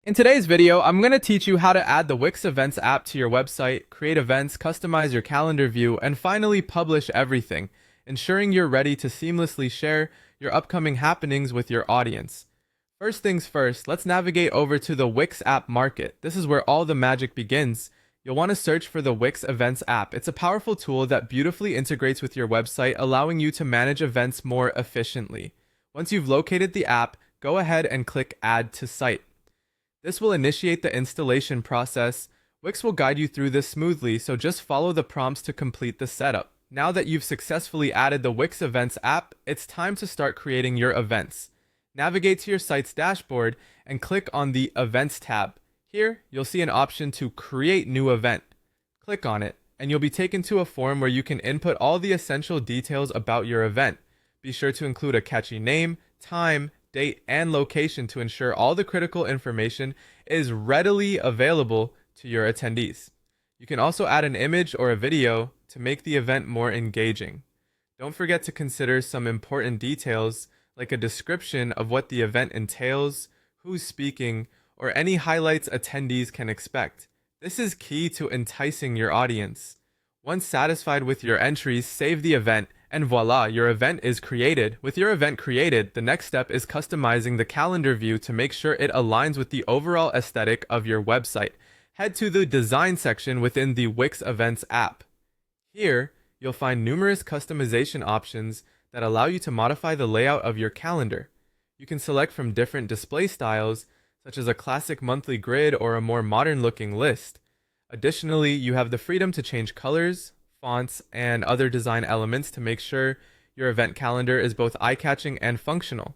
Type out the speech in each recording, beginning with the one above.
In today's video, I'm going to teach you how to add the Wix Events app to your website, create events, customize your calendar view, and finally publish everything, ensuring you're ready to seamlessly share your upcoming happenings with your audience. First things first, let's navigate over to the Wix app market. This is where all the magic begins. You'll want to search for the Wix Events app. It's a powerful tool that beautifully integrates with your website, allowing you to manage events more efficiently. Once you've located the app, go ahead and click Add to Site. This will initiate the installation process. Wix will guide you through this smoothly, so just follow the prompts to complete the setup. Now that you've successfully added the Wix Events app, it's time to start creating your events. Navigate to your site's dashboard and click on the Events tab. Here, you'll see an option to Create New Event. Click on it, and you'll be taken to a form where you can input all the essential details about your event. Be sure to include a catchy name, time, date, and location to ensure all the critical information is readily available to your attendees. You can also add an image or a video to make the event more engaging. Don't forget to consider some important details like a description of what the event entails, who's speaking, or any highlights attendees can expect. This is key to enticing your audience. Once satisfied with your entries, save the event, and voila, your event is created. With your event created, the next step is customizing the calendar view to make sure it aligns with the overall aesthetic of your website. Head to the Design section within the Wix Events app. Here, you'll find numerous customization options that allow you to modify the layout of your calendar. You can select from different display styles, such as a classic monthly grid or a more modern-looking list. Additionally, you have the freedom to change colors, fonts, and other design elements to make sure your event calendar is both eye-catching and functional.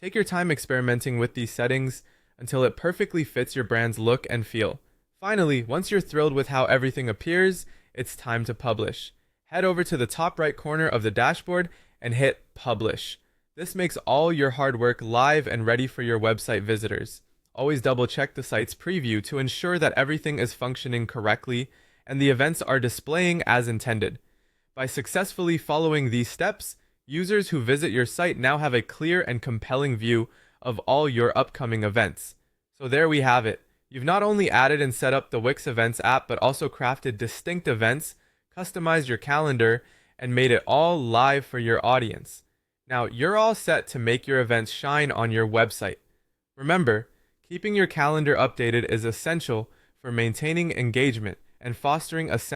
Take your time experimenting with these settings until it perfectly fits your brand's look and feel. Finally, once you're thrilled with how everything appears, it's time to publish. Head over to the top right corner of the dashboard and hit Publish. This makes all your hard work live and ready for your website visitors. Always double check the site's preview to ensure that everything is functioning correctly and the events are displaying as intended. By successfully following these steps, users who visit your site now have a clear and compelling view of all your upcoming events. So there we have it. You've not only added and set up the Wix Events app, but also crafted distinct events, customized your calendar, and made it all live for your audience. Now you're all set to make your events shine on your website. Remember, keeping your calendar updated is essential for maintaining engagement and fostering a sense